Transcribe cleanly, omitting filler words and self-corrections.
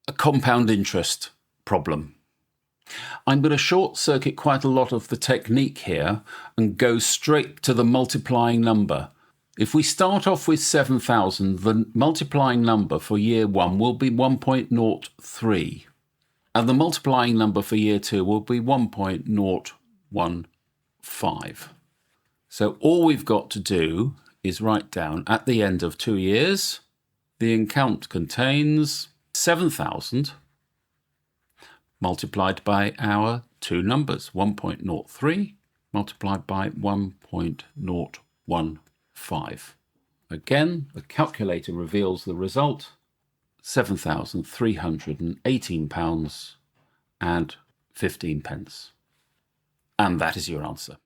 a compound interest problem. I'm going to short circuit quite a lot of the technique here and go straight to the multiplying number. If we start off with 7,000, the multiplying number for year 1 will be 1.03. And the multiplying number for year 2 will be 1.015. So all we've got to do is write down at the end of 2 years, the account contains 7,000 multiplied by our two numbers, 1.03 multiplied by 1.015. Again, the calculator reveals the result, £7,318.15. And that is your answer.